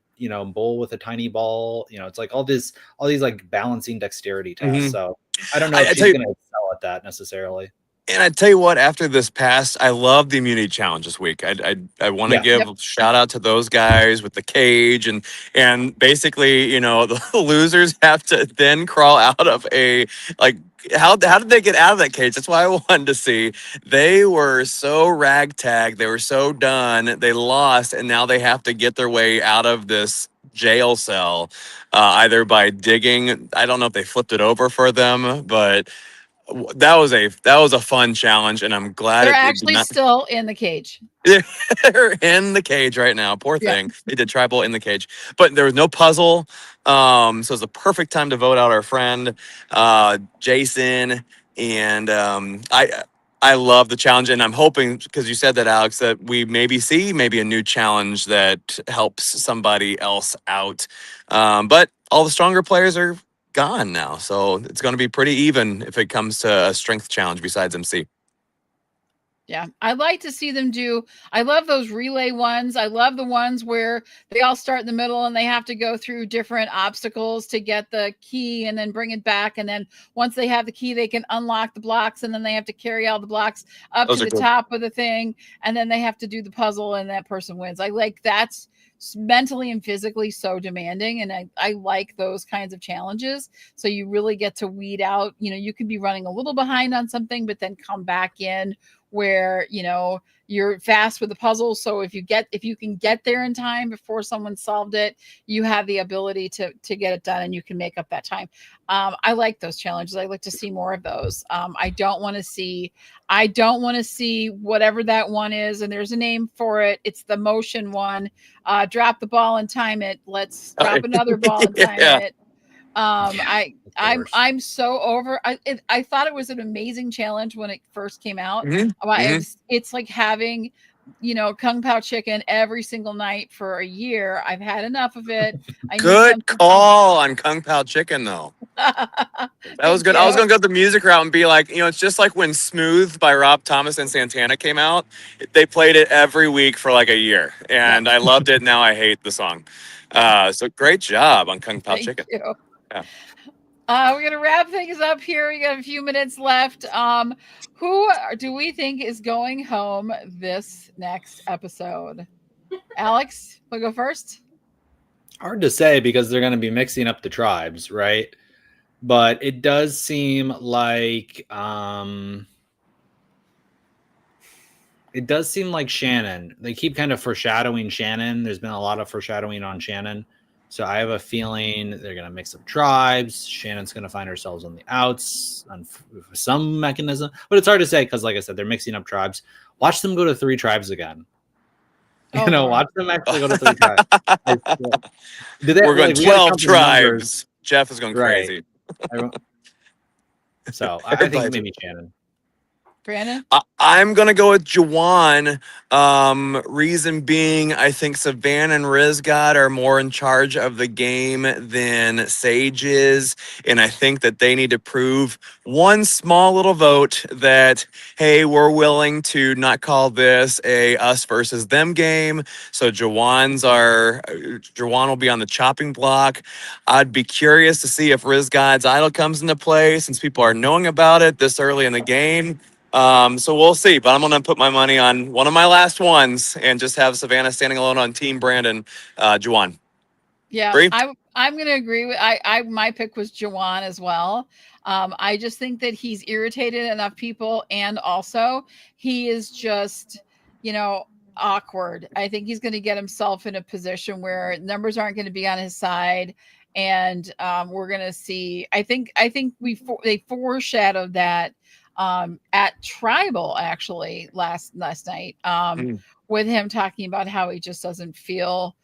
tiny ball. You know, it's like all these like balancing dexterity tests. So I don't know if she's gonna excel at that necessarily. And I tell you what, after this past, I love the immunity challenge this week. I want to give a shout out to those guys with the cage and basically, you know, the losers have to then crawl out of a, like, how did they get out of that cage? That's why I wanted to see. They were so ragtag, they were so done, they lost, and now they have to get their way out of this jail cell, either by digging. I don't know if they flipped it over for them, but that was a fun challenge, and I'm glad they're actually still in the cage. They're in the cage right now. Poor thing. They did tribal in the cage, but there was no puzzle. So it's a perfect time to vote out our friend Jason, and I love the challenge, and I'm hoping, because you said that, Alex, that we see a new challenge that helps somebody else out. But all the stronger players are gone now, so it's going to be pretty even if it comes to a strength challenge besides MC. Yeah, I like to see them do. I love those relay ones. I love the ones where they all start in the middle and they have to go through different obstacles to get the key and then bring it back. And then once they have the key, they can unlock the blocks, and then they have to carry all the blocks up to the top of the thing. And then they have to do the puzzle and that person wins. I like that's mentally and physically so demanding, and I like those kinds of challenges. So you really get to weed out, you know, you could be running a little behind on something but then come back in where, you know, you're fast with the puzzle. So if you can get there in time before someone solved it, you have the ability to get it done, and you can make up that time. I like those challenges. I like to see more of those. I don't want to see whatever that one is, and there's a name for it. It's the motion one. Drop the ball and time it. Let's drop another ball and time it. I'm so over. I thought it was an amazing challenge when it first came out. It's like having, you know, Kung Pao chicken every single night for a year. I've had enough of it. Good call on Kung Pao chicken, though. That was Thank good. I was you. gonna go the music route and be like, it's just like when "Smooth" by Rob Thomas and Santana came out. They played it every week for like a year, Yep. and I loved it. Now I hate the song. So great job on Kung Pao Thank Chicken. you. Yeah. We're gonna wrap things up here. We got a few minutes left. Who do we think is going home this next episode? Alex, we'll go first. Hard to say because they're going to be mixing up the tribes, right? But it does seem like Shannon. They keep kind of foreshadowing Shannon. There's been a lot of foreshadowing on Shannon. So I have a feeling they're going to mix up tribes. Shannon's going to find herself on the outs on some mechanism. But it's hard to say because, like I said, they're mixing up tribes. Watch them go to 3 tribes again. Oh, Lord. Watch them actually go to 3 tribes. We're going 12 tribes. Jeff is going crazy. So I think maybe Shannon. Brandon? I'm going to go with Juwan. Reason being, I think Savannah and Rizgod are more in charge of the game than Sage is. And I think that they need to prove one small little vote that, hey, we're willing to not call this a us versus them game. So Juwan will be on the chopping block. I'd be curious to see if Rizgod's idol comes into play since people are knowing about it this early in the game. So we'll see, but I'm going to put my money on one of my last ones and just have Savannah standing alone on Team Brandon, Juwan. Yeah, I'm going to agree with, my pick was Juwan as well. I just think that he's irritated enough people. And also he is just, awkward. I think he's going to get himself in a position where numbers aren't going to be on his side. And, we're going to see, I think they foreshadowed that at Tribal actually last night with him talking about how he just doesn't feel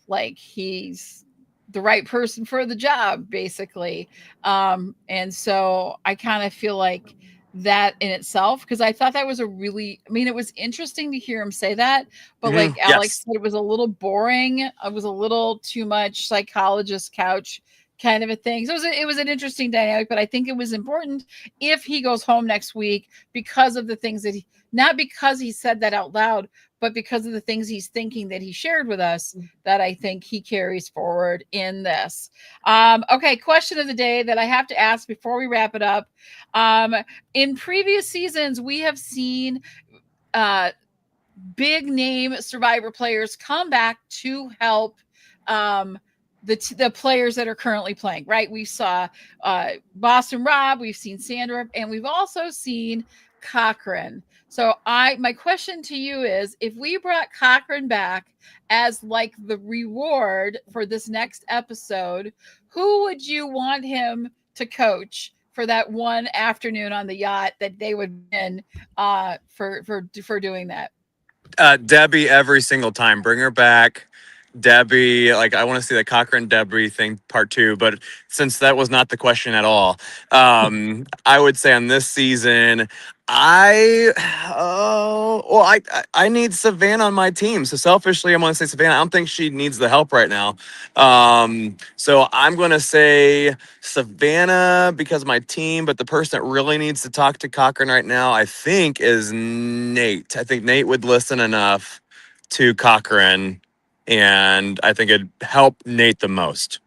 like he's the right person for the job, basically. And so I kind of feel like that in itself, because I thought that was it was interesting to hear him say that, but like Alex said, it was a little boring. It was a little too much psychologist couch kind of a thing. So it was an interesting dynamic, but I think it was important if he goes home next week because of the things that not because he said that out loud, but because of the things he's thinking that he shared with us, that I think he carries forward in this. Okay, question of the day that I have to ask before we wrap it up. In previous seasons, we have seen big name Survivor players come back to help the players that are currently playing, right? We saw Boston Rob, we've seen Sandra, and we've also seen Cochran. So my question to you is, if we brought Cochran back as like the reward for this next episode, who would you want him to coach for that one afternoon on the yacht that they would win for doing that? Debbie every single time. Bring her back. Debbie, I want to see the Cochran Debbie thing part 2, but since that was not the question at all, I would say on this season, I need Savannah on my team. So selfishly, I'm going to say Savannah. I don't think she needs the help right now. So I'm going to say Savannah because of my team, but the person that really needs to talk to Cochran right now, I think, is Nate. I think Nate would listen enough to Cochran, and I think it'd help Nate the most.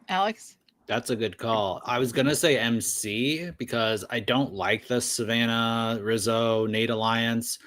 Alex? That's a good call. I was going to say MC because I don't like the Savannah, Rizzo, Nate alliance.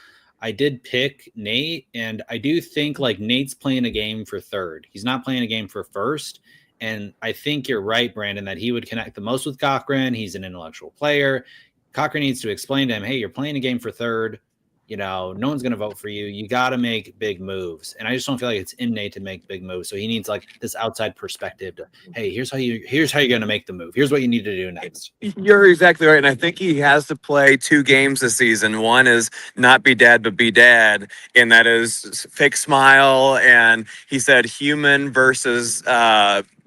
I did pick Nate, and I do think Nate's playing a game for third. He's not playing a game for first. And I think you're right, Brandon, that he would connect the most with Cochran. He's an intellectual player. Cochran needs to explain to him, hey, you're playing a game for third. No one's going to vote for you. You got to make big moves. And I just don't feel like it's in Nate to make big moves. So he needs this outside perspective to, hey, here's how you're going to make the move. Here's what you need to do next. You're exactly right. And I think he has to play 2 games this season. One is not be dad, but be dad. And that is fake smile. And he said human versus,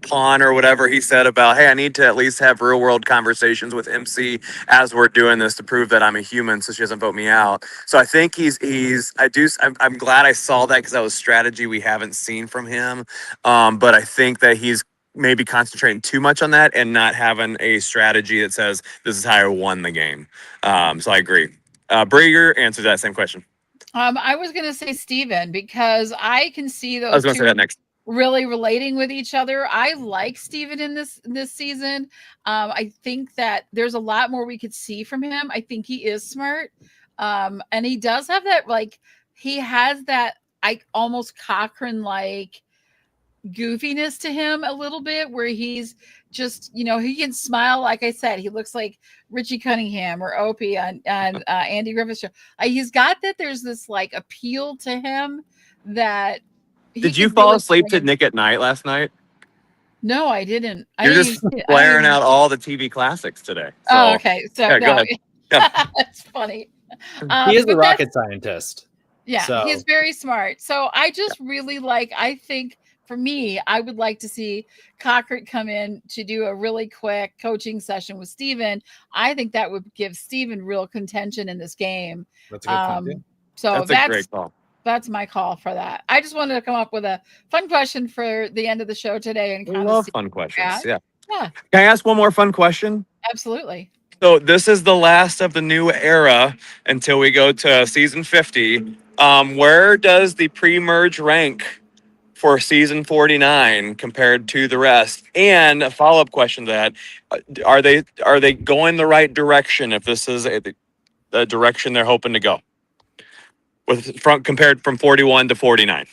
pawn or whatever he said about, hey, I need to at least have real world conversations with MC as we're doing this to prove that I'm a human so she doesn't vote me out. So I think I'm glad I saw that because that was strategy we haven't seen from him. But I think that he's maybe concentrating too much on that and not having a strategy that says this is how I won the game. So I agree. Bree, your answer to that same question. I was going to say Steven, because I can see I was those going to say two that next. really relating with each other. I like Steven in this season. I think that there's a lot more we could see from him. I think he is smart. And he does have that, like, he has that almost Cochrane like goofiness to him a little bit, where he's just, he can smile. Like I said, he looks like Richie Cunningham or Opie on Andy Griffith's show. He's got that. There's this like appeal to him that. Did you fall asleep to Nick at Night last night? No, I didn't. You're just blaring out all the TV classics today. So. Oh, okay. So yeah, no, yeah. that's funny. He is a rocket scientist. Yeah, so. He's very smart. So I just really like. I think for me, I would like to see Cochrane come in to do a really quick coaching session with Steven. I think that would give Steven real contention in this game. That's a good point, too. So that's a great call. That's my call for that. I just wanted to come up with a fun question for the end of the show today. And I love fun questions. Yeah. Yeah. Can I ask one more fun question? Absolutely. So this is the last of the new era until we go to season 50. Where does the pre-merge rank for season 49 compared to the rest? And a follow-up question to that, are they going the right direction if this is the direction they're hoping to go? Compared from 41 to 49.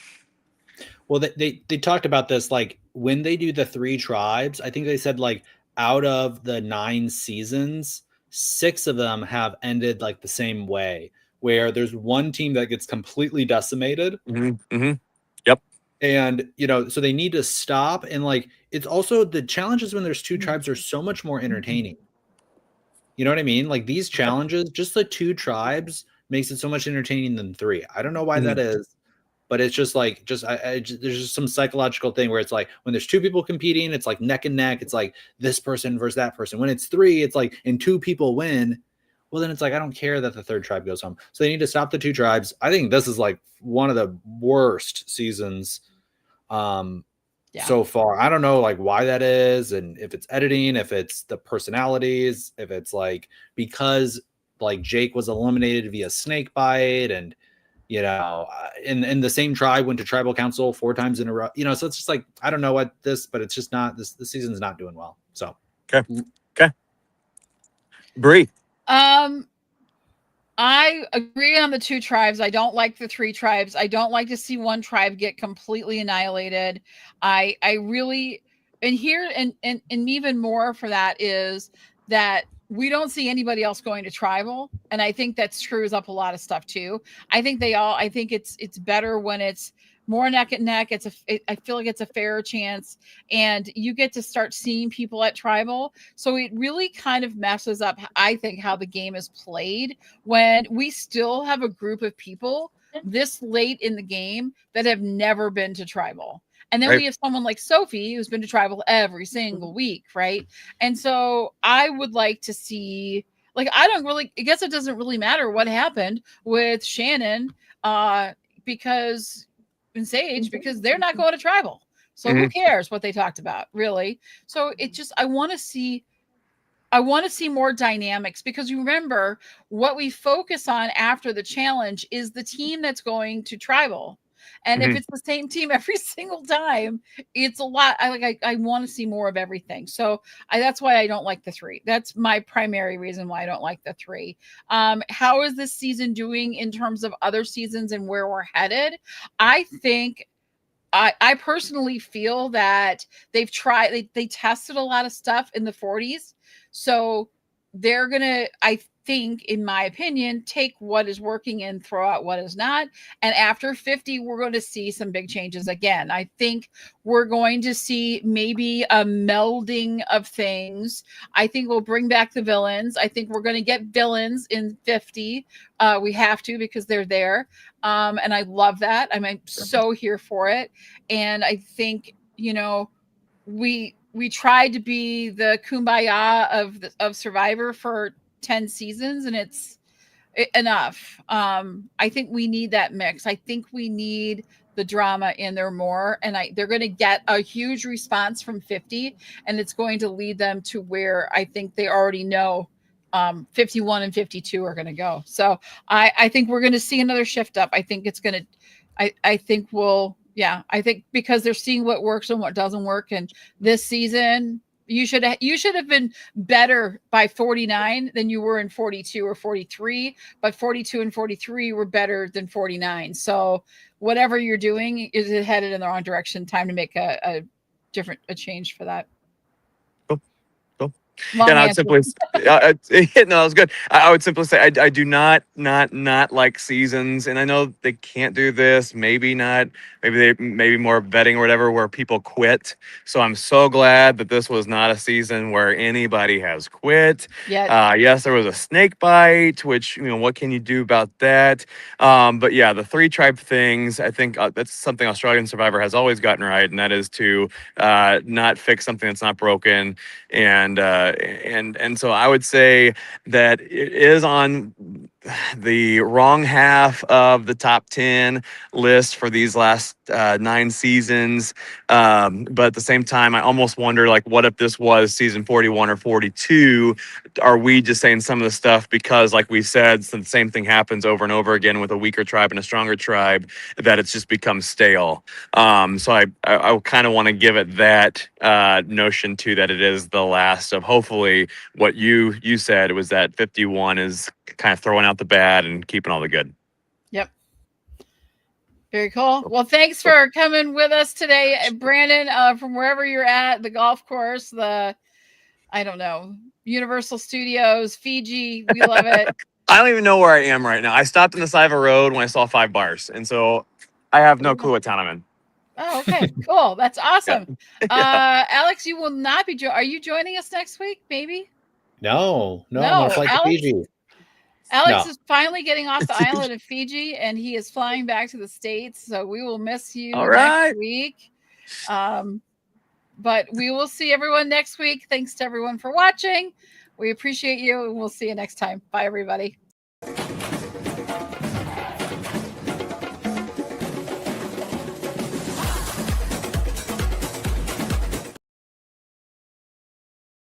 Well, they talked about this, like when they do the 3 tribes, I think they said like out of the 9 seasons, 6 of them have ended like the same way, where there's one team that gets completely decimated. Yep. And, so they need to stop. And like, it's also the challenges when there's 2 tribes are so much more entertaining. You know what I mean? Like these challenges, just the 2 tribes makes it so much entertaining than 3. I don't know why that is, but it's just like, there's just some psychological thing where it's like when there's 2 people competing, it's like neck and neck. It's like this person versus that person. When it's 3, it's like, and 2 people win. Well, then it's like, I don't care that the 3rd tribe goes home. So they need to stop the 2 tribes. I think this is like one of the worst seasons so far. I don't know like why that is, and if it's editing, if it's the personalities, if it's like because like Jake was eliminated via snake bite, and in the same tribe went to tribal council 4 times in a row. So it's just like I don't know what this, but it's just not this. The season's not doing well. So okay, Bree. I agree on the 2 tribes. I don't like the 3 tribes. I don't like to see one tribe get completely annihilated. I really, and here and even more for that is that we don't see anybody else going to tribal, and I think that screws up a lot of stuff too. I think it's better when it's more neck and neck. I feel like it's a fairer chance, and you get to start seeing people at tribal. So it really kind of messes up, I think, how the game is played when we still have a group of people this late in the game that have never been to tribal. And then we have someone like Sophie who's been to tribal every single week, right? And so I would like to see, like, I guess it doesn't really matter what happened with Shannon because Sage, because they're not going to tribal. So who cares what they talked about, really? So it just, I want to see more dynamics, because you remember what we focus on after the challenge is the team that's going to tribal. And if it's the same team every single time, it's a lot. I want to see more of everything. So that's why I don't like the 3. That's my primary reason why I don't like the 3. How is this season doing in terms of other seasons and where we're headed? I think I personally feel that they tested a lot of stuff in the 40s. So they're going to, I think, in my opinion, take what is working and throw out what is not. And after 50, we're going to see some big changes again. I think we're going to see maybe a melding of things. I think we'll bring back the villains. I think we're going to get villains in 50. We have to, because they're there. And I love that. I'm so here for it. And I think, we tried to be the kumbaya of Survivor for 10 seasons, and it's enough. I think we need that mix. I think we need the drama in there more, and they're going to get a huge response from 50, and it's going to lead them to where I think they already know 51 and 52 are going to go. So I think we're going to see another shift up. I think it's going to, I think I think because they're seeing what works and what doesn't work. And this season, you should have been better by 49 than you were in 42 or 43, but 42 and 43 were better than 49. So whatever you're doing is headed in the wrong direction. Time to make a change for that. Long and I would simply, no, that was good. I would simply say I do not like seasons, and I know they can't do this. Maybe not. Maybe more betting or whatever where people quit. So I'm so glad that this was not a season where anybody has quit. Yeah. Yes, there was a snake bite, which what can you do about that? But yeah, the 3 tribe things. I think that's something Australian Survivor has always gotten right, and that is to not fix something that's not broken. And so I would say that it is on the wrong half of the top 10 list for these last 9 seasons. But at the same time, I almost wonder, like, what if this was season 41 or 42? Are we just saying some of the stuff because, like we said, the same thing happens over and over again with a weaker tribe and a stronger tribe, that it's just become stale? So I kind of want to give it that notion too, that it is the last of, hopefully, what you said was that 51 is kind of throwing out the bad and keeping all the good. Yep. Very cool. Well, thanks for coming with us today, Brandon, from wherever you're at, the golf course, I don't know, Universal Studios, Fiji. We love it. I don't even know where I am right now. I stopped on the side of a road when I saw 5 bars, and so I have no clue what town I'm in. Oh, okay. Cool. That's awesome. Yeah. Alex, you will not be are you joining us next week, maybe? No, I'm gonna fly to Fiji. Alex is finally getting off the island of Fiji, and he is flying back to the States. So we will miss you next week. But we will see everyone next week. Thanks to everyone for watching. We appreciate you, and we'll see you next time. Bye, everybody.